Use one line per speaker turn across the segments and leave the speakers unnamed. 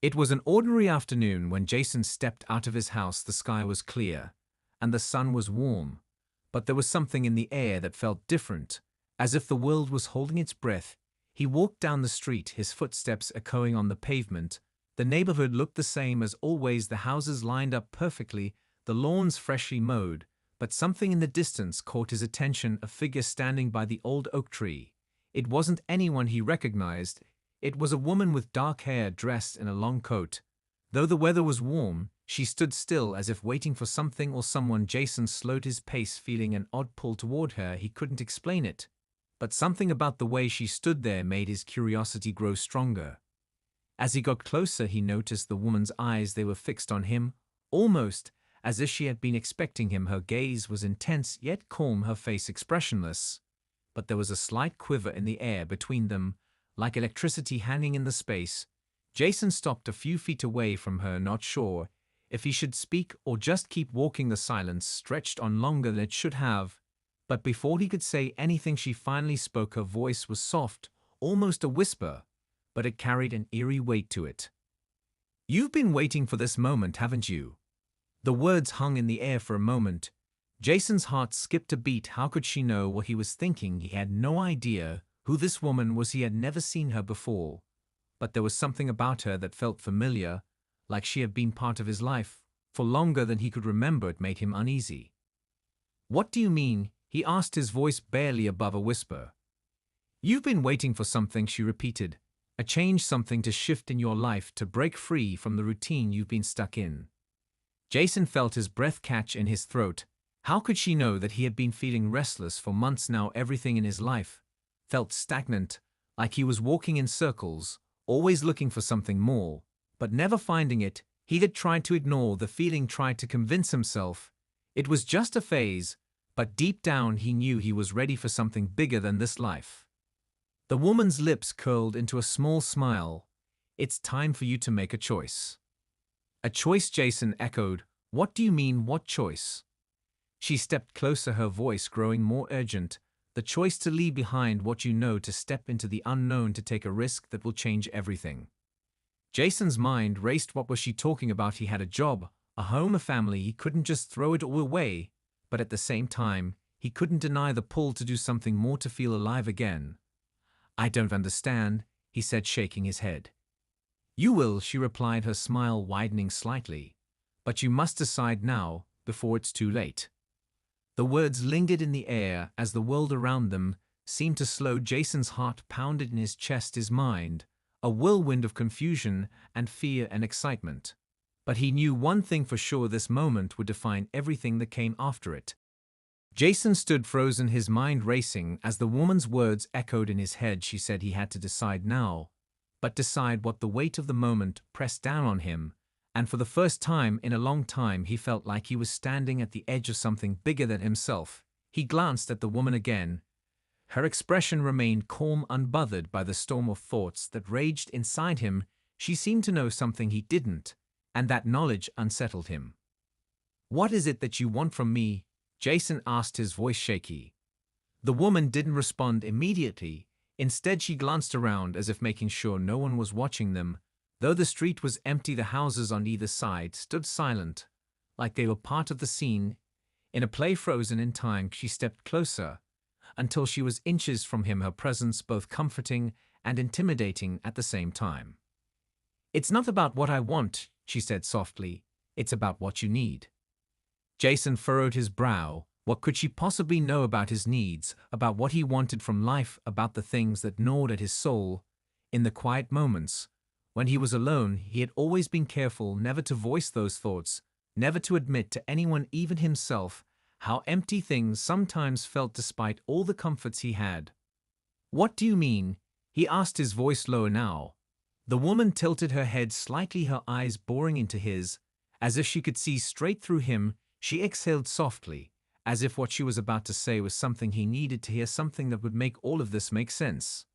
It was an ordinary afternoon when Jason stepped out of his house. The sky was clear, and the sun was warm, but there was something in the air that felt different, as if the world was holding its breath. He walked down the street, his footsteps echoing on the pavement. The neighborhood looked the same as always, the houses lined up perfectly, the lawns freshly mowed, but something in the distance caught his attention, a figure standing by the old oak tree. It wasn't anyone he recognized. It was a woman with dark hair dressed in a long coat. Though the weather was warm, she stood still as if waiting for something or someone. Jason slowed his pace, feeling an odd pull toward her. He couldn't explain it, but something about the way she stood there made his curiosity grow stronger. As he got closer, he noticed the woman's eyes. They were fixed on him, almost as if she had been expecting him. Her gaze was intense yet calm, her face expressionless. But there was a slight quiver in the air between them, like electricity hanging in the space. Jason stopped a few feet away from her, not sure if he should speak or just keep walking. The silence stretched on longer than it should have, but before he could say anything, she finally spoke. Her voice was soft, almost a whisper, but it carried an eerie weight to it. "You've been waiting for this moment, haven't you?" The words hung in the air for a moment. Jason's heart skipped a beat. How could she know what he was thinking? He had no idea who this woman was. He had never seen her before, but there was something about her that felt familiar, like she had been part of his life for longer than he could remember. It made him uneasy. "What do you mean?" he asked, his voice barely above a whisper. "You've been waiting for something," she repeated. "A change, something to shift in your life, to break free from the routine you've been stuck in." Jason felt his breath catch in his throat. How could she know that he had been feeling restless for months now? Everything in his life felt stagnant, like he was walking in circles, always looking for something more, but never finding it. He had tried to ignore the feeling, tried to convince himself it was just a phase, but deep down he knew he was ready for something bigger than this life. The woman's lips curled into a small smile. "It's time for you to make a choice." "A choice?" Jason echoed. "What do you mean, what choice?" She stepped closer, her voice growing more urgent. "The choice to leave behind what you know, to step into the unknown, to take a risk that will change everything." Jason's mind raced. What was she talking about? He had a job, a home, a family. He couldn't just throw it all away, but at the same time, he couldn't deny the pull to do something more, to feel alive again. "I don't understand," he said, shaking his head. "You will," she replied, her smile widening slightly. "But you must decide now, before it's too late." The words lingered in the air as the world around them seemed to slow. Jason's heart pounded in his chest, his mind a whirlwind of confusion and fear and excitement. But he knew one thing for sure: this moment would define everything that came after it. Jason stood frozen, his mind racing as the woman's words echoed in his head. She said he had to decide now, but decide what? The weight of the moment pressed down on him, and for the first time in a long time he felt like he was standing at the edge of something bigger than himself. He glanced at the woman again. Her expression remained calm, unbothered by the storm of thoughts that raged inside him. She seemed to know something he didn't, and that knowledge unsettled him. "What is it that you want from me?" Jason asked, his voice shaky. The woman didn't respond immediately. Instead, she glanced around as if making sure no one was watching them. Though the street was empty, the houses on either side stood silent, like they were part of the scene in a play frozen in time. She stepped closer until she was inches from him, her presence both comforting and intimidating at the same time. "It's not about what I want," she said softly. "It's about what you need." Jason furrowed his brow. What could she possibly know about his needs, about what he wanted from life, about the things that gnawed at his soul? In the quiet moments, when he was alone, he had always been careful never to voice those thoughts, never to admit to anyone, even himself, how empty things sometimes felt despite all the comforts he had. "What do you mean?" he asked, his voice lower now. The woman tilted her head slightly, her eyes boring into his, as if she could see straight through him. She exhaled softly, as if what she was about to say was something he needed to hear, something that would make all of this make sense.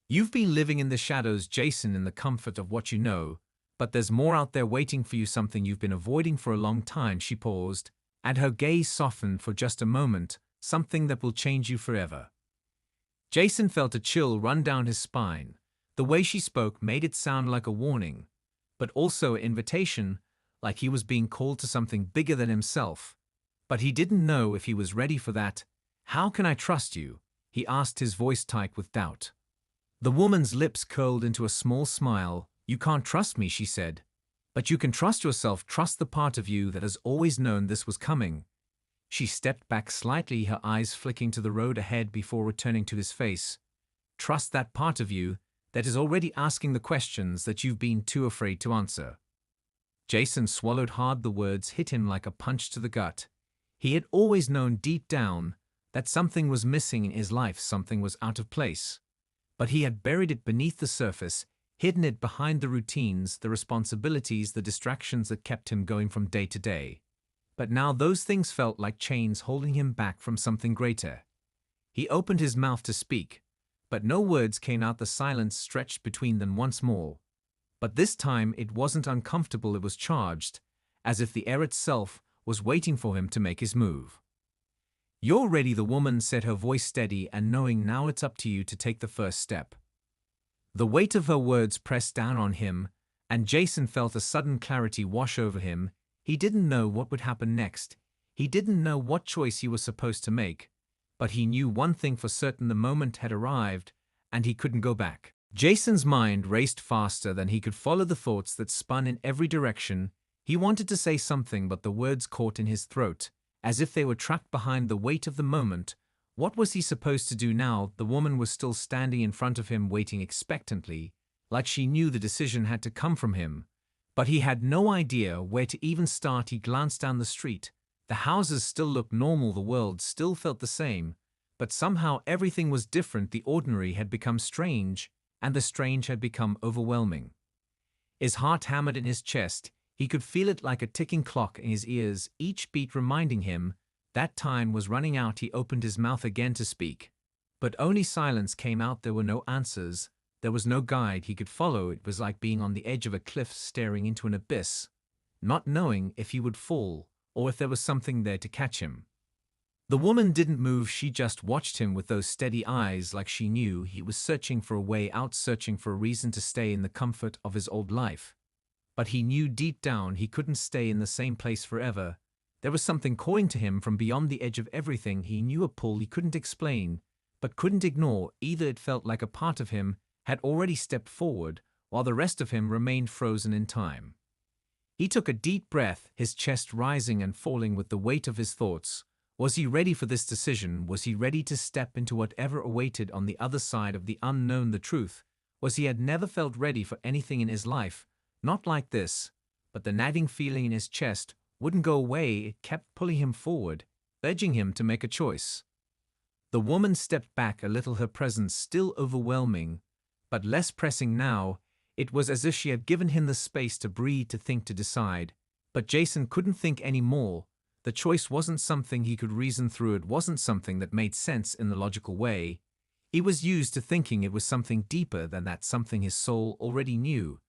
"You've been living in the shadows, Jason, in the comfort of what you know, but there's more out there waiting for you, something you've been avoiding for a long time." She paused, and her gaze softened for just a moment. "Something that will change you forever." Jason felt a chill run down his spine. The way she spoke made it sound like a warning, but also an invitation, like he was being called to something bigger than himself. But he didn't know if he was ready for that. "How can I trust you?" he asked, his voice tight with doubt. The woman's lips curled into a small smile. "You can't trust me," she said. "But you can trust yourself, trust the part of you that has always known this was coming." She stepped back slightly, her eyes flicking to the road ahead before returning to his face. "Trust that part of you that is already asking the questions that you've been too afraid to answer." Jason swallowed hard. The words hit him like a punch to the gut. He had always known deep down that something was missing in his life, something was out of place. But he had buried it beneath the surface, hidden it behind the routines, the responsibilities, the distractions that kept him going from day to day. But now those things felt like chains holding him back from something greater. He opened his mouth to speak, but no words came out. The silence stretched between them once more. But this time it wasn't uncomfortable, it was charged, as if the air itself was waiting for him to make his move. "You're ready," the woman said, her voice steady and knowing. "Now it's up to you to take the first step." The weight of her words pressed down on him, and Jason felt a sudden clarity wash over him. He didn't know what would happen next. He didn't know what choice he was supposed to make. But he knew one thing for certain: the moment had arrived, and he couldn't go back. Jason's mind raced faster than he could follow the thoughts that spun in every direction. He wanted to say something, but the words caught in his throat, as if they were trapped behind the weight of the moment. What was he supposed to do now? The woman was still standing in front of him, waiting expectantly, like she knew the decision had to come from him. But he had no idea where to even start. He glanced down the street. The houses still looked normal, the world still felt the same, but somehow everything was different. The ordinary had become strange, and the strange had become overwhelming. His heart hammered in his chest. He could feel it like a ticking clock in his ears, each beat reminding him that time was running out. He opened his mouth again to speak, but only silence came out. There were no answers. There was no guide he could follow. It was like being on the edge of a cliff, staring into an abyss, not knowing if he would fall or if there was something there to catch him. The woman didn't move. She just watched him with those steady eyes, like she knew he was searching for a way out, searching for a reason to stay in the comfort of his old life. But he knew deep down he couldn't stay in the same place forever. There was something calling to him from beyond the edge of everything. He knew a pull he couldn't explain, but couldn't ignore either. It felt like a part of him had already stepped forward, while the rest of him remained frozen in time. He took a deep breath, his chest rising and falling with the weight of his thoughts. Was he ready for this decision? Was he ready to step into whatever awaited on the other side of the unknown? The truth was he had never felt ready for anything in his life, not like this. But the nagging feeling in his chest wouldn't go away. It kept pulling him forward, urging him to make a choice. The woman stepped back a little, her presence still overwhelming, but less pressing now. It was as if she had given him the space to breathe, to think, to decide. But Jason couldn't think anymore. The choice wasn't something he could reason through. It wasn't something that made sense in the logical way. He was used to thinking it was something deeper than that, something his soul already knew,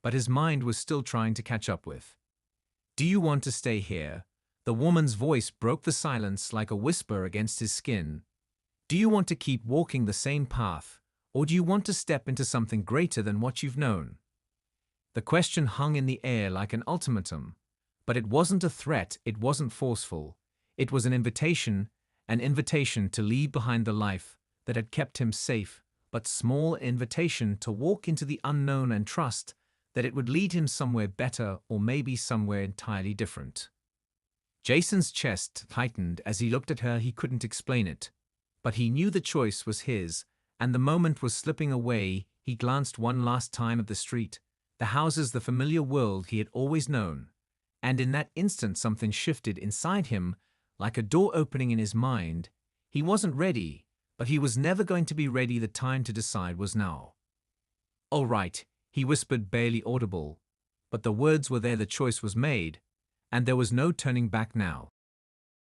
but his mind was still trying to catch up with. "Do you want to stay here?" The woman's voice broke the silence like a whisper against his skin. "Do you want to keep walking the same path, or do you want to step into something greater than what you've known?" The question hung in the air like an ultimatum. But it wasn't a threat, it wasn't forceful. It was an invitation to leave behind the life that had kept him safe, but small, invitation to walk into the unknown and trust that it would lead him somewhere better, or maybe somewhere entirely different. Jason's chest tightened as he looked at her. He couldn't explain it, but he knew the choice was his, and the moment was slipping away. He glanced one last time at the street, the houses, the familiar world he had always known. And in that instant something shifted inside him, like a door opening in his mind. He wasn't ready, but he was never going to be ready. The time to decide was now. "All right," he whispered, barely audible. But the words were there, the choice was made, and there was no turning back now.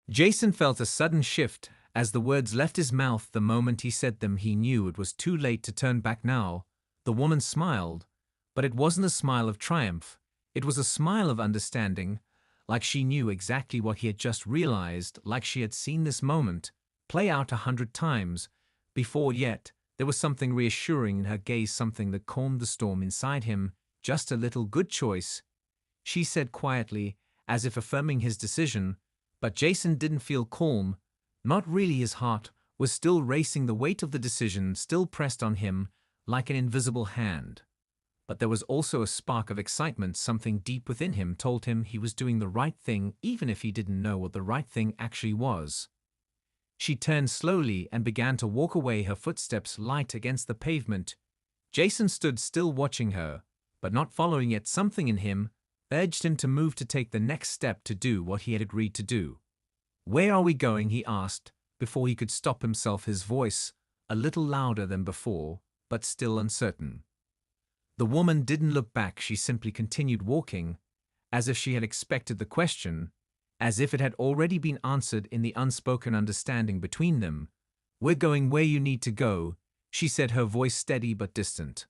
Jason felt a sudden shift as the words left his mouth. The moment he said them, he knew it was too late to turn back now. The woman smiled, but it wasn't a smile of triumph. It was a smile of understanding, like she knew exactly what he had just realized, like she had seen this moment play out 100 times before. Yet there was something reassuring in her gaze, something that calmed the storm inside him. Just a little good choice, she said quietly, as if affirming his decision, but Jason didn't feel calm. Not really. His heart was still racing, the weight of the decision still pressed on him like an invisible hand. But there was also a spark of excitement. Something deep within him told him he was doing the right thing, even if he didn't know what the right thing actually was. She turned slowly and began to walk away, her footsteps light against the pavement. Jason stood still, watching her, but not following. Yet something in him urged him to move, to take the next step, to do what he had agreed to do. "Where are we going?" he asked, before he could stop himself, his voice a little louder than before, but still uncertain. The woman didn't look back. She simply continued walking, as if she had expected the question, as if it had already been answered in the unspoken understanding between them. "We're going where you need to go," she said, her voice steady but distant.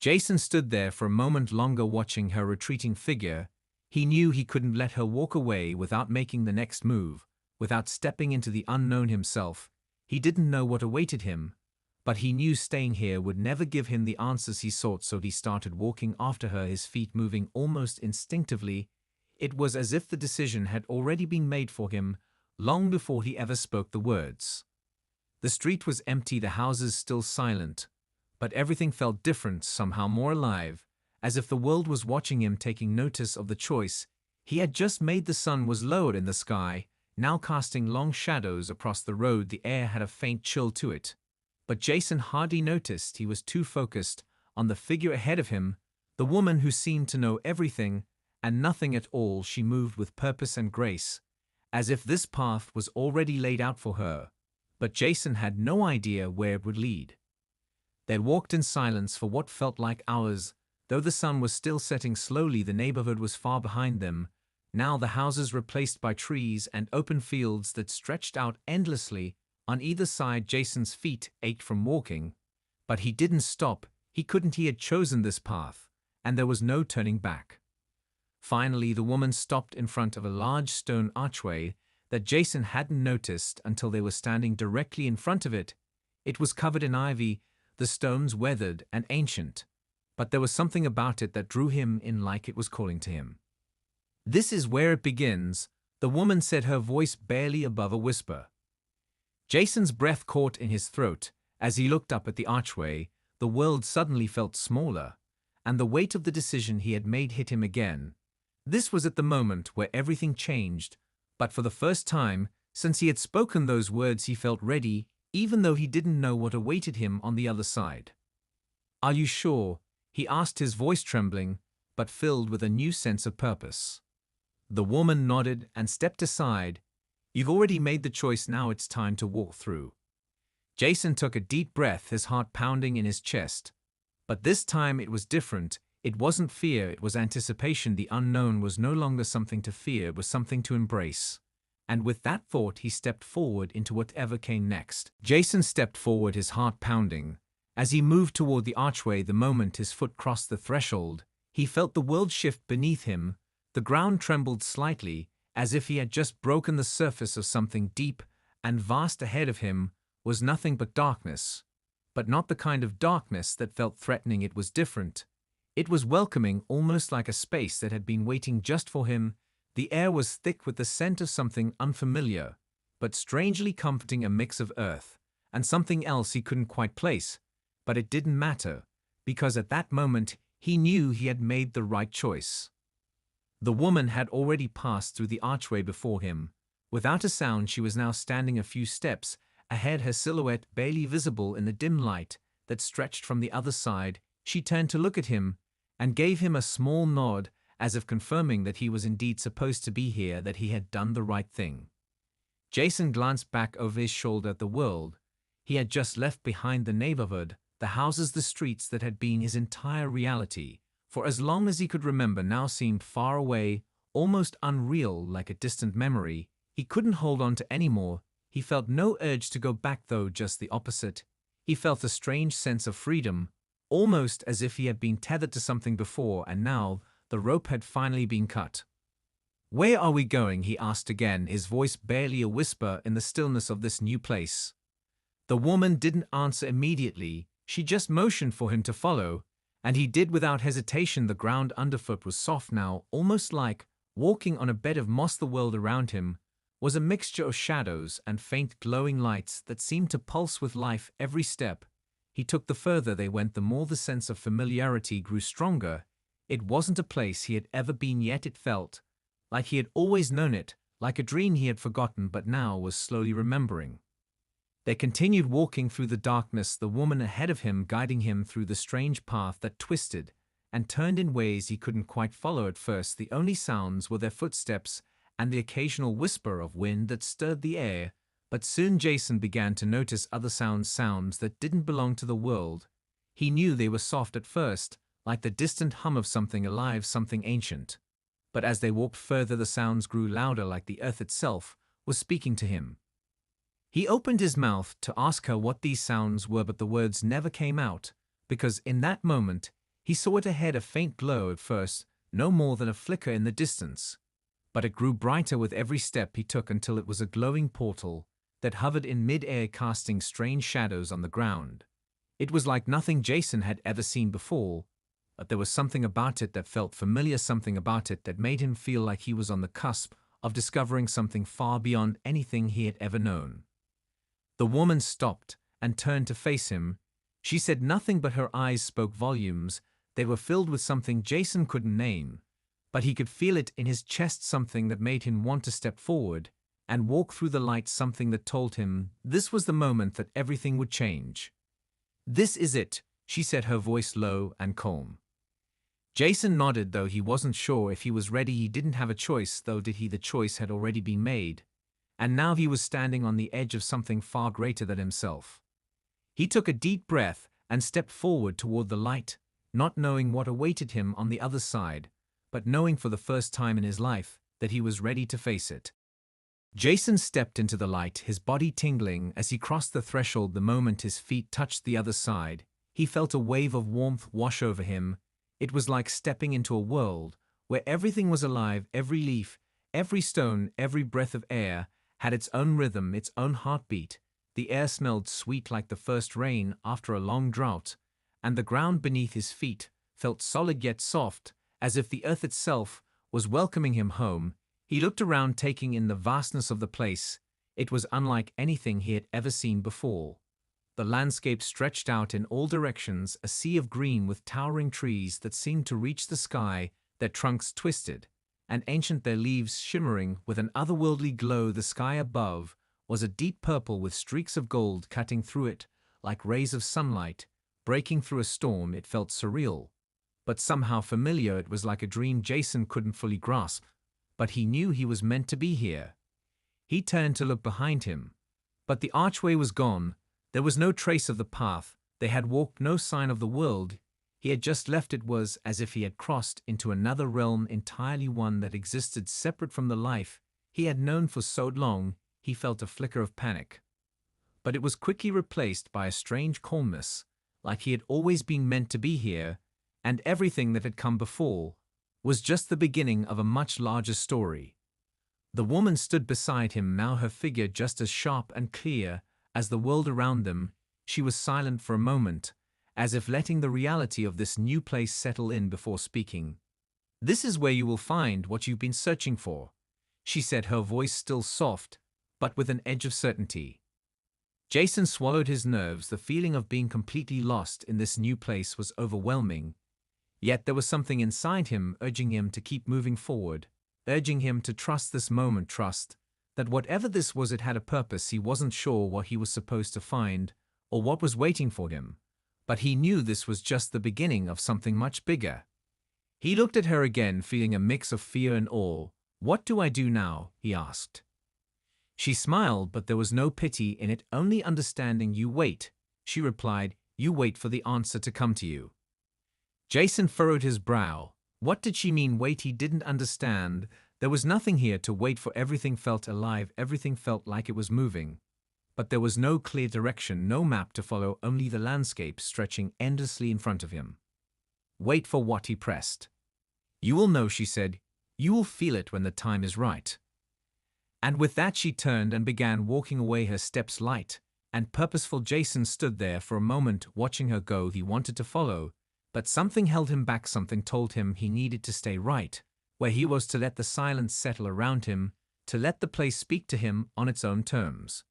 Jason stood there for a moment longer, watching her retreating figure. He knew he couldn't let her walk away without making the next move, without stepping into the unknown himself. He didn't know what awaited him, but he knew staying here would never give him the answers he sought, so he started walking after her, his feet moving almost instinctively. It was as if the decision had already been made for him, long before he ever spoke the words. The street was empty, the houses still silent, but everything felt different, somehow more alive, as if the world was watching him, taking notice of the choice he had just made. The sun was lowered in the sky, now casting long shadows across the road. The air had a faint chill to it, but Jason hardly noticed. He was too focused on the figure ahead of him, the woman who seemed to know everything and nothing at all. She moved with purpose and grace, as if this path was already laid out for her, but Jason had no idea where it would lead. They walked in silence for what felt like hours. Though the sun was still setting slowly, the neighborhood was far behind them, now the houses replaced by trees and open fields that stretched out endlessly on either side. Jason's feet ached from walking, but he didn't stop. He couldn't. He had chosen this path, and there was no turning back. Finally, the woman stopped in front of a large stone archway that Jason hadn't noticed until they were standing directly in front of it. It was covered in ivy, the stones weathered and ancient, but there was something about it that drew him in, like it was calling to him. "This is where it begins," the woman said, her voice barely above a whisper. Jason's breath caught in his throat as he looked up at the archway. The world suddenly felt smaller, and the weight of the decision he had made hit him again. This was at the moment where everything changed, but for the first time since he had spoken those words, he felt ready, even though he didn't know what awaited him on the other side. "Are you sure?" he asked, his voice trembling, but filled with a new sense of purpose. The woman nodded and stepped aside. "You've already made the choice, now it's time to walk through." Jason took a deep breath, his heart pounding in his chest. But this time it was different. It wasn't fear, it was anticipation. The unknown was no longer something to fear, it was something to embrace. And with that thought, he stepped forward into whatever came next. Jason stepped forward, his heart pounding. As he moved toward the archway, the moment his foot crossed the threshold, he felt the world shift beneath him. The ground trembled slightly, as if he had just broken the surface of something deep and vast. Ahead of him was nothing but darkness. But not the kind of darkness that felt threatening. It was different. It was welcoming, almost like a space that had been waiting just for him. The air was thick with the scent of something unfamiliar, but strangely comforting, a mix of earth and something else he couldn't quite place. But it didn't matter, because at that moment he knew he had made the right choice. The woman had already passed through the archway before him. Without a sound, she was now standing a few steps ahead, her silhouette barely visible in the dim light that stretched from the other side. She turned to look at him and gave him a small nod, as if confirming that he was indeed supposed to be here, that he had done the right thing. Jason glanced back over his shoulder at the world he had just left behind, the neighborhood, the houses, the streets that had been his entire reality. For as long as he could remember, now seemed far away, almost unreal, like a distant memory. He couldn't hold on to any more. He felt no urge to go back, though, just the opposite. He felt a strange sense of freedom, almost as if he had been tethered to something before, and now the rope had finally been cut. "Where are we going?" he asked again, his voice barely a whisper in the stillness of this new place. The woman didn't answer immediately. She just motioned for him to follow, And he did without hesitation. The ground underfoot was soft now, almost like walking on a bed of moss. The world around him was a mixture of shadows and faint glowing lights that seemed to pulse with life. Every step he took, the further they went, the more the sense of familiarity grew stronger. It wasn't a place he had ever been, yet it felt like he had always known it, like a dream he had forgotten but now was slowly remembering. They continued walking through the darkness, the woman ahead of him guiding him through the strange path that twisted and turned in ways he couldn't quite follow at first. The only sounds were their footsteps and the occasional whisper of wind that stirred the air, but soon Jason began to notice other sounds that didn't belong to the world. He knew they were soft at first, like the distant hum of something alive, something ancient. But as they walked further, the sounds grew louder, like the earth itself was speaking to him. He opened his mouth to ask her what these sounds were, but the words never came out, because in that moment he saw it ahead, a faint glow at first, no more than a flicker in the distance. But it grew brighter with every step he took until it was a glowing portal that hovered in mid-air, casting strange shadows on the ground. It was like nothing Jason had ever seen before, but there was something about it that felt familiar, something about it that made him feel like he was on the cusp of discovering something far beyond anything he had ever known. The woman stopped and turned to face him. She said nothing, but her eyes spoke volumes. They were filled with something Jason couldn't name, but he could feel it in his chest, something that made him want to step forward and walk through the light, something that told him this was the moment that everything would change. "This is it," she said, her voice low and calm. Jason nodded, though he wasn't sure if he was ready. He didn't have a choice, though, did he? The choice had already been made, and now he was standing on the edge of something far greater than himself. He took a deep breath and stepped forward toward the light, not knowing what awaited him on the other side, but knowing for the first time in his life that he was ready to face it. Jason stepped into the light, his body tingling as he crossed the threshold. The moment his feet touched the other side, he felt a wave of warmth wash over him. It was like stepping into a world where everything was alive. Every leaf, every stone, every breath of air had its own rhythm, its own heartbeat. The air smelled sweet like the first rain after a long drought, and the ground beneath his feet felt solid yet soft, as if the earth itself was welcoming him home. He looked around, taking in the vastness of the place. It was unlike anything he had ever seen before. The landscape stretched out in all directions, a sea of green with towering trees that seemed to reach the sky, their trunks twisted and ancient, their leaves shimmering with an otherworldly glow. The sky above was a deep purple with streaks of gold cutting through it like rays of sunlight breaking through a storm. It felt surreal, but somehow familiar. It was like a dream Jason couldn't fully grasp, but he knew he was meant to be here. He turned to look behind him, but the archway was gone. There was no trace of the path they had walked, no sign of the world he had just left. It was as if he had crossed into another realm entirely, one that existed separate from the life he had known for so long. He felt a flicker of panic, but it was quickly replaced by a strange calmness, like he had always been meant to be here, and everything that had come before was just the beginning of a much larger story. The woman stood beside him now, her figure just as sharp and clear as the world around them. She was silent for a moment, as if letting the reality of this new place settle in before speaking. "This is where you will find what you've been searching for," she said, her voice still soft, but with an edge of certainty. Jason swallowed his nerves. The feeling of being completely lost in this new place was overwhelming, yet there was something inside him urging him to keep moving forward, urging him to trust this moment, trust that whatever this was, it had a purpose. He wasn't sure what he was supposed to find or what was waiting for him, but he knew this was just the beginning of something much bigger. He looked at her again, feeling a mix of fear and awe. "What do I do now?" he asked. She smiled, but there was no pity in it, only understanding. "You wait," she replied. "You wait for the answer to come to you." Jason furrowed his brow. What did she mean, wait? He didn't understand. There was nothing here to wait for. Everything felt alive, everything felt like it was moving. But there was no clear direction, no map to follow, only the landscape stretching endlessly in front of him. "Wait for what?" he pressed. "You will know," she said. "You will feel it when the time is right." And with that she turned and began walking away, her steps light and purposeful. Jason stood there for a moment, watching her go. He wanted to follow, But something held him back, something told him he needed to stay right where he was, to let the silence settle around him, to let the place speak to him on its own terms.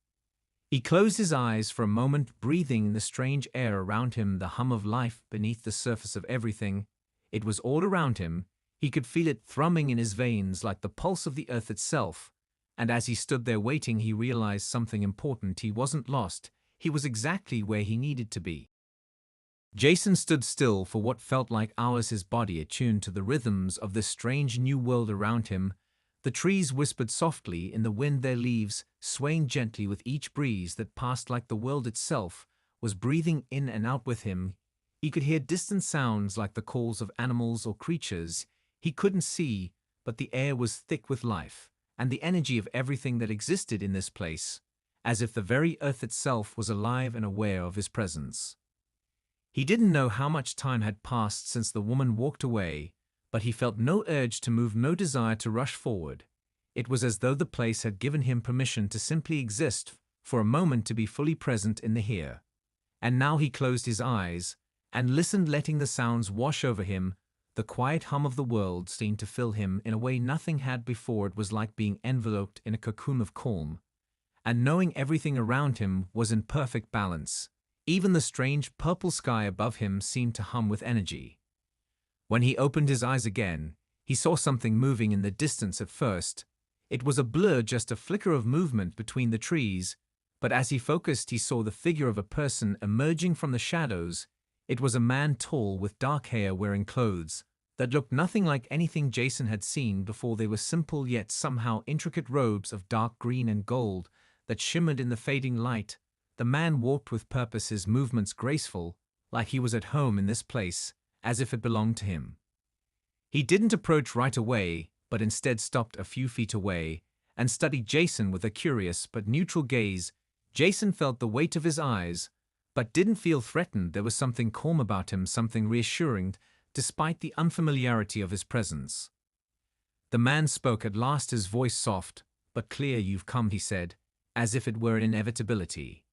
He closed his eyes for a moment, breathing in the strange air around him, the hum of life beneath the surface of everything. It was all around him. He could feel it thrumming in his veins like the pulse of the earth itself. And as he stood there waiting, he realized something important. He wasn't lost. He was exactly where he needed to be. Jason stood still for what felt like hours, his body attuned to the rhythms of this strange new world around him. The trees whispered softly in the wind, their leaves swaying gently with each breeze that passed, like the world itself was breathing in and out with him. He could hear distant sounds like the calls of animals or creatures he couldn't see, but the air was thick with life and the energy of everything that existed in this place, as if the very earth itself was alive and aware of his presence. He didn't know how much time had passed since the woman walked away, but he felt no urge to move, no desire to rush forward. It was as though the place had given him permission to simply exist for a moment, to be fully present in the here. And now he closed his eyes and listened, letting the sounds wash over him. The quiet hum of the world seemed to fill him in a way nothing had before. It was like being enveloped in a cocoon of calm, and knowing everything around him was in perfect balance. Even the strange purple sky above him seemed to hum with energy. When he opened his eyes again, he saw something moving in the distance. At first, it was a blur, just a flicker of movement between the trees, but as he focused, he saw the figure of a person emerging from the shadows. It was a man, tall, with dark hair, wearing clothes that looked nothing like anything Jason had seen before. They were simple yet somehow intricate robes of dark green and gold that shimmered in the fading light. The man walked with purpose, his movements graceful, like he was at home in this place, as if it belonged to him. He didn't approach right away, but instead stopped a few feet away and studied Jason with a curious but neutral gaze. Jason felt the weight of his eyes, but didn't feel threatened. There was something calm about him, something reassuring, despite the unfamiliarity of his presence. The man spoke at last, his voice soft but clear. "You've come," he said, as if it were an inevitability.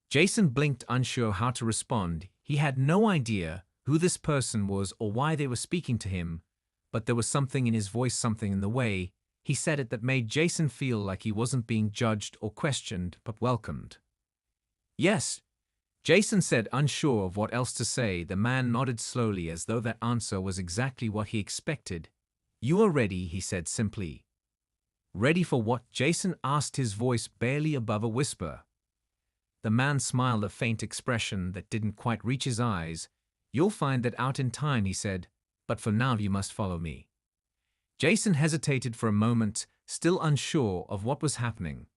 Jason blinked, unsure how to respond. He had no idea who this person was or why they were speaking to him, but there was something in his voice, something in the way he said it, that made Jason feel like he wasn't being judged or questioned, but welcomed. "Yes," Jason said, unsure of what else to say. The man nodded slowly, as though that answer was exactly what he expected. "You are ready," he said simply. "Ready for what?" Jason asked, his voice barely above a whisper. The man smiled, a faint expression that didn't quite reach his eyes. "You'll find that out in time," he said, "but for now you must follow me." Jason hesitated for a moment, still unsure of what was happening.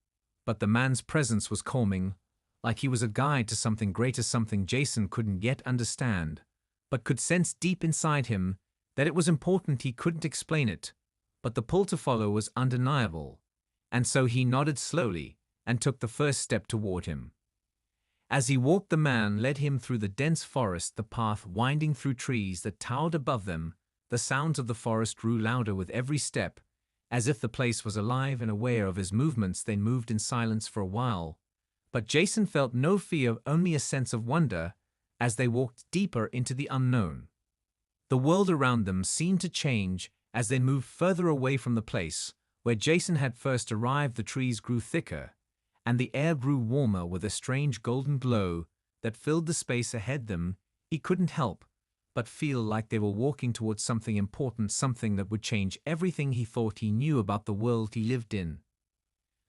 But the man's presence was calming, like he was a guide to something greater, something Jason couldn't yet understand, but could sense deep inside him that it was important. He couldn't explain it, but the pull to follow was undeniable, and so he nodded slowly and took the first step toward him. As he walked, the man led him through the dense forest, the path winding through trees that towered above them. The sounds of the forest grew louder with every step, as if the place was alive and aware of his movements. They moved in silence for a while, but Jason felt no fear, only a sense of wonder as they walked deeper into the unknown. The world around them seemed to change as they moved further away from the place where Jason had first arrived. The trees grew thicker, and the air grew warmer with a strange golden glow that filled the space ahead them. He couldn't help but feel like they were walking towards something important, something that would change everything he thought he knew about the world he lived in.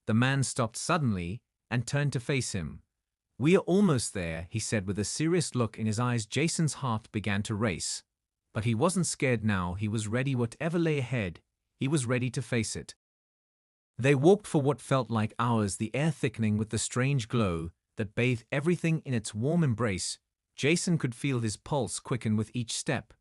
The man stopped suddenly and turned to face him. "We are almost there," he said with a serious look in his eyes. Jason's heart began to race, but he wasn't scared now. He was ready. Whatever lay ahead, he was ready to face it. They walked for what felt like hours, the air thickening with the strange glow that bathed everything in its warm embrace. Jason could feel his pulse quicken with each step,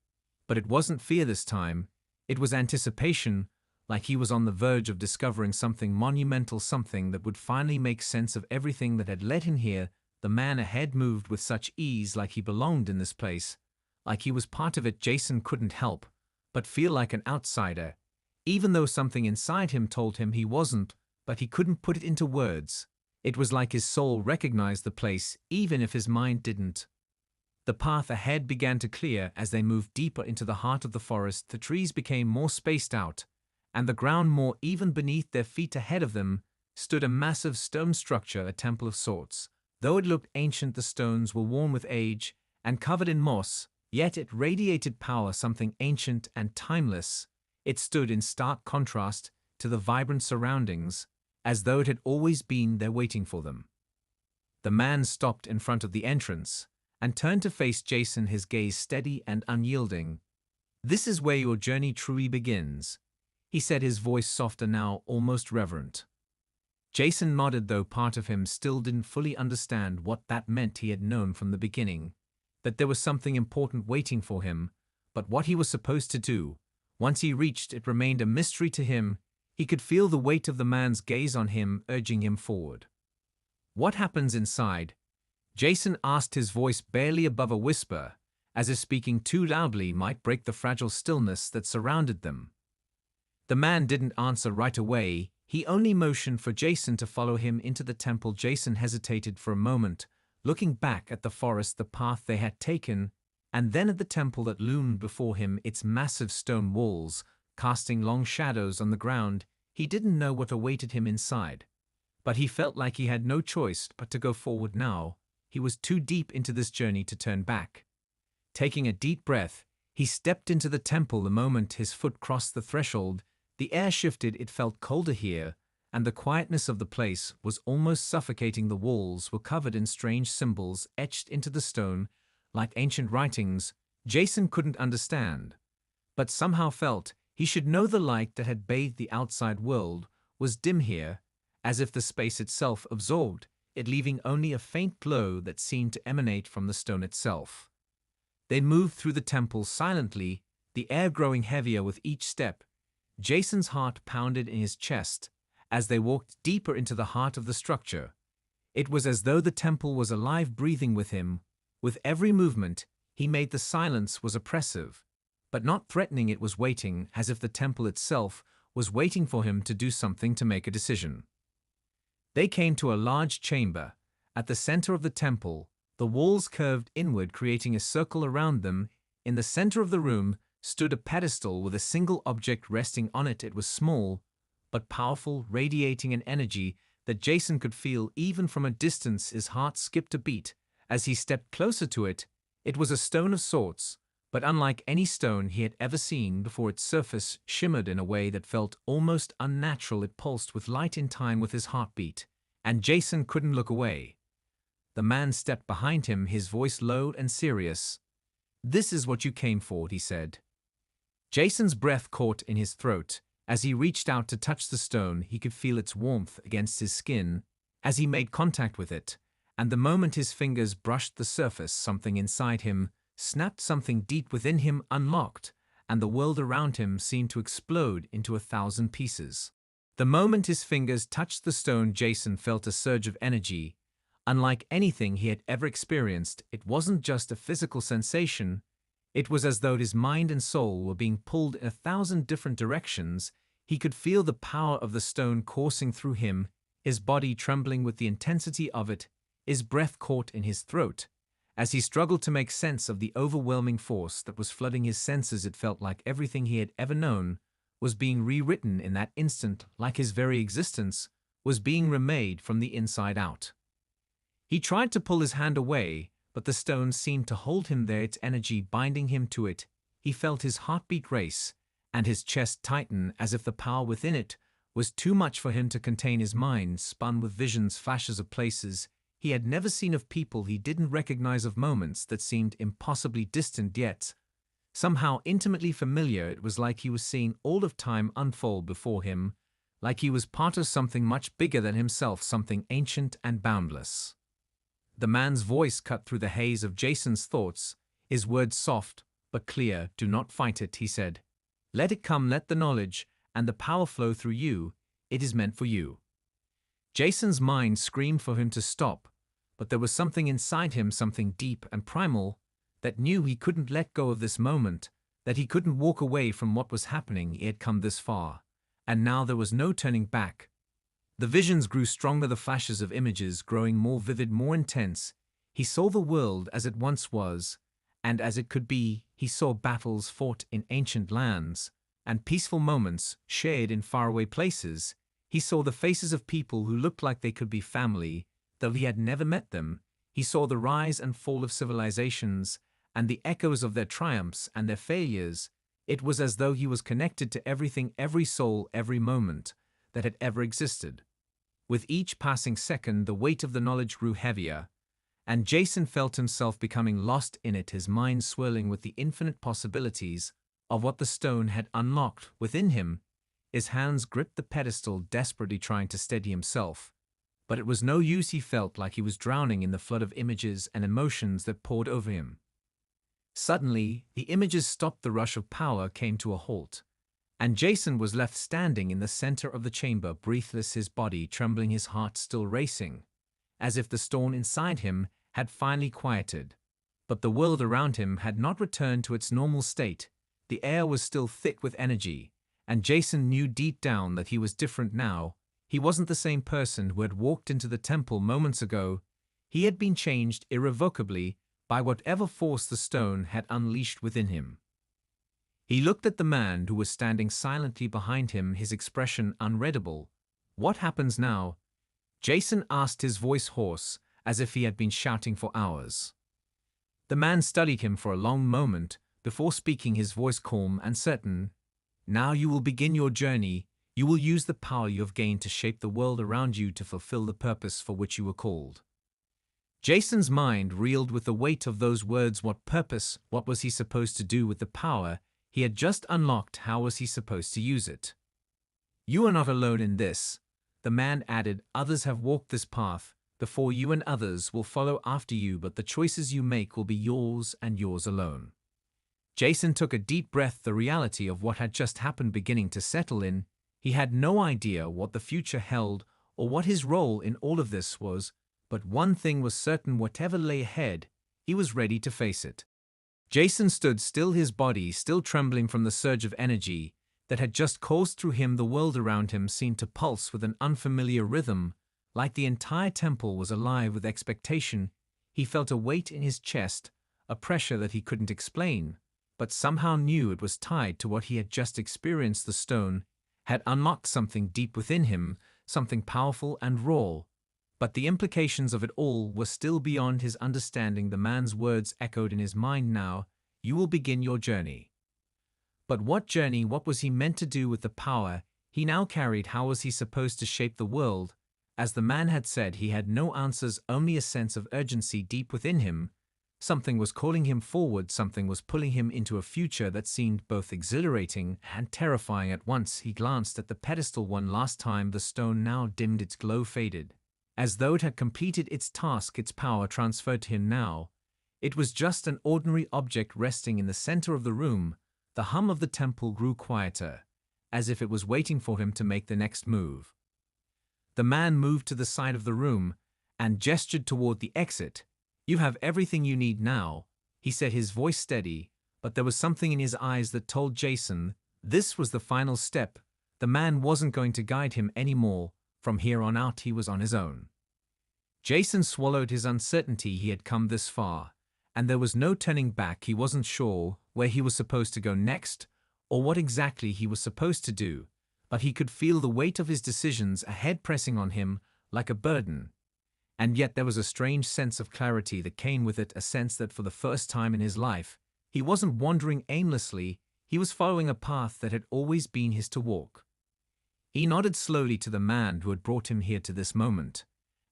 but it wasn't fear this time. It was anticipation, like he was on the verge of discovering something monumental, something that would finally make sense of everything that had led him here. The man ahead moved with such ease, like he belonged in this place, like he was part of it. Jason couldn't help but feel like an outsider, even though something inside him told him he wasn't, but he couldn't put it into words. It was like his soul recognized the place, even if his mind didn't. The path ahead began to clear as they moved deeper into the heart of the forest. The trees became more spaced out, and the ground more even beneath their feet. Ahead of them stood a massive stone structure, a temple of sorts. Though it looked ancient, the stones were worn with age and covered in moss, yet it radiated power, something ancient and timeless. It stood in stark contrast to the vibrant surroundings, as though it had always been there waiting for them. The man stopped in front of the entrance and turned to face Jason, his gaze steady and unyielding. "This is where your journey truly begins," he said, his voice softer now, almost reverent. Jason nodded, though part of him still didn't fully understand what that meant. He had known from the beginning that there was something important waiting for him, but what he was supposed to do once he reached it remained a mystery to him. He could feel the weight of the man's gaze on him, urging him forward. "What happens inside?" Jason asked, his voice barely above a whisper, as if speaking too loudly might break the fragile stillness that surrounded them. The man didn't answer right away. He only motioned for Jason to follow him into the temple. Jason hesitated for a moment, looking back at the forest, the path they had taken, and then at the temple that loomed before him, its massive stone walls casting long shadows on the ground. He didn't know what awaited him inside, but he felt like he had no choice but to go forward now. He was too deep into this journey to turn back. Taking a deep breath, he stepped into the temple. The moment his foot crossed the threshold, the air shifted. It felt colder here, and the quietness of the place was almost suffocating. The walls were covered in strange symbols etched into the stone, like ancient writings Jason couldn't understand, but somehow felt he should know. The light that had bathed the outside world was dim here, as if the space itself absorbed it, leaving only a faint glow that seemed to emanate from the stone itself. They moved through the temple silently, the air growing heavier with each step. Jason's heart pounded in his chest as they walked deeper into the heart of the structure. It was as though the temple was alive, breathing with him. With every movement he made, the silence was oppressive, but not threatening. It was waiting, as if the temple itself was waiting for him to do something, to make a decision. They came to a large chamber. At the center of the temple, the walls curved inward, creating a circle around them. In the center of the room stood a pedestal with a single object resting on it. It was small, but powerful, radiating an energy that Jason could feel even from a distance. His heart skipped a beat as he stepped closer to it. It was a stone of sorts, but unlike any stone he had ever seen before. Its surface shimmered in a way that felt almost unnatural. It pulsed with light in time with his heartbeat, and Jason couldn't look away. The man stepped behind him, his voice low and serious. "This is what you came for," he said. Jason's breath caught in his throat. As he reached out to touch the stone, he could feel its warmth against his skin as he made contact with it, and the moment his fingers brushed the surface, something inside him snapped. Something deep within him unlocked, and the world around him seemed to explode into 1,000 pieces. The moment his fingers touched the stone, Jason felt a surge of energy. Unlike anything he had ever experienced, it wasn't just a physical sensation. It was as though his mind and soul were being pulled in 1,000 different directions. He could feel the power of the stone coursing through him, his body trembling with the intensity of it, his breath caught in his throat. As he struggled to make sense of the overwhelming force that was flooding his senses, it felt like everything he had ever known was being rewritten in that instant, like his very existence was being remade from the inside out. He tried to pull his hand away, but the stone seemed to hold him there, its energy binding him to it. He felt his heartbeat race and his chest tighten, as if the power within it was too much for him to contain. His mind spun with visions, flashes of places he had never seen, of people he didn't recognize, of moments that seemed impossibly distant yet somehow intimately familiar. It was like he was seeing all of time unfold before him, like he was part of something much bigger than himself, something ancient and boundless. The man's voice cut through the haze of Jason's thoughts, his words soft but clear. "Do not fight it," he said. "Let it come, let the knowledge and the power flow through you. It is meant for you." Jason's mind screamed for him to stop, but there was something inside him, something deep and primal, that knew he couldn't let go of this moment, that he couldn't walk away from what was happening. He had come this far, and now there was no turning back. The visions grew stronger, the flashes of images growing more vivid, more intense. He saw the world as it once was, and as it could be. He saw battles fought in ancient lands, and peaceful moments shared in faraway places. He saw the faces of people who looked like they could be family, though he had never met them. He saw the rise and fall of civilizations, and the echoes of their triumphs and their failures. It was as though he was connected to everything, every soul, every moment that had ever existed. With each passing second, the weight of the knowledge grew heavier, and Jason felt himself becoming lost in it, his mind swirling with the infinite possibilities of what the stone had unlocked within him. His hands gripped the pedestal, desperately trying to steady himself. But it was no use. He felt like he was drowning in the flood of images and emotions that poured over him. Suddenly, the images stopped. The rush of power came to a halt, and Jason was left standing in the center of the chamber, breathless, his body trembling, his heart still racing, as if the storm inside him had finally quieted. But the world around him had not returned to its normal state. The air was still thick with energy, and Jason knew deep down that he was different now. He wasn't the same person who had walked into the temple moments ago. He had been changed irrevocably by whatever force the stone had unleashed within him. He looked at the man who was standing silently behind him, his expression unreadable. "What happens now?" Jason asked, his voice hoarse, as if he had been shouting for hours. The man studied him for a long moment before speaking, his voice calm and certain. "Now you will begin your journey. You will use the power you have gained to shape the world around you, to fulfill the purpose for which you were called." Jason's mind reeled with the weight of those words. What purpose? What was he supposed to do with the power he had just unlocked? How was he supposed to use it? "You are not alone in this," the man added. "Others have walked this path before you, and others will follow after you, but the choices you make will be yours and yours alone." Jason took a deep breath, the reality of what had just happened beginning to settle in. He had no idea what the future held or what his role in all of this was, but one thing was certain: whatever lay ahead, he was ready to face it. Jason stood still, his body still trembling from the surge of energy that had just coursed through him. The world around him seemed to pulse with an unfamiliar rhythm, like the entire temple was alive with expectation. He felt a weight in his chest, a pressure that he couldn't explain, but somehow knew it was tied to what he had just experienced. The stone had unlocked something deep within him, something powerful and raw. But the implications of it all were still beyond his understanding. The man's words echoed in his mind now: "You will begin your journey." But what journey? What was he meant to do with the power he now carried? How was he supposed to shape the world? As the man had said, he had no answers, only a sense of urgency deep within him. Something was calling him forward, something was pulling him into a future that seemed both exhilarating and terrifying at once. He glanced at the pedestal one last time. The stone now dimmed, its glow faded, as though it had completed its task, its power transferred to him now. It was just an ordinary object resting in the center of the room. The hum of the temple grew quieter, as if it was waiting for him to make the next move. The man moved to the side of the room and gestured toward the exit. "You have everything you need now," he said, his voice steady, but there was something in his eyes that told Jason this was the final step. The man wasn't going to guide him anymore. From here on out, he was on his own. Jason swallowed his uncertainty. He had come this far, and there was no turning back. He wasn't sure where he was supposed to go next, or what exactly he was supposed to do, but he could feel the weight of his decisions ahead pressing on him like a burden. And yet there was a strange sense of clarity that came with it, a sense that for the first time in his life, he wasn't wandering aimlessly. He was following a path that had always been his to walk. He nodded slowly to the man who had brought him here to this moment,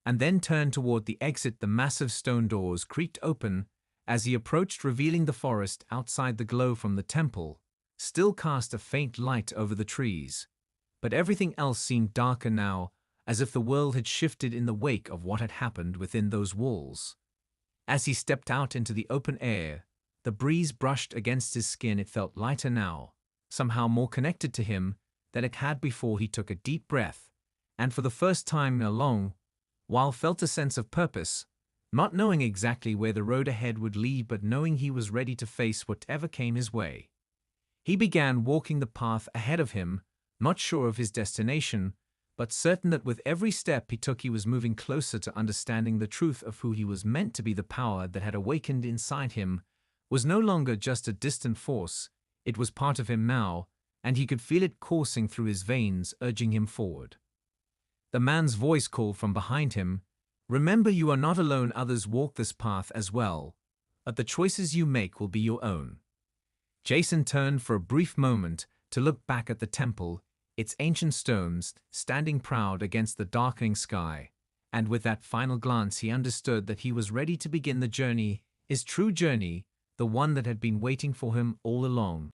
and then turned toward the exit. The massive stone doors creaked open as he approached, revealing the forest outside. The glow from the temple still cast a faint light over the trees, but everything else seemed darker now, as if the world had shifted in the wake of what had happened within those walls. As he stepped out into the open air, the breeze brushed against his skin. It felt lighter now, somehow more connected to him than it had before. He took a deep breath, and for the first time in a long while felt a sense of purpose, not knowing exactly where the road ahead would lead, but knowing he was ready to face whatever came his way. He began walking the path ahead of him, not sure of his destination, but certain that with every step he took he was moving closer to understanding the truth of who he was meant to be. The power that had awakened inside him was no longer just a distant force, it was part of him now, and he could feel it coursing through his veins, urging him forward. The man's voice called from behind him, "Remember, you are not alone, others walk this path as well, but the choices you make will be your own." Jason turned for a brief moment to look back at the temple, its ancient stones standing proud against the darkening sky, and with that final glance he understood that he was ready to begin the journey, his true journey, the one that had been waiting for him all along.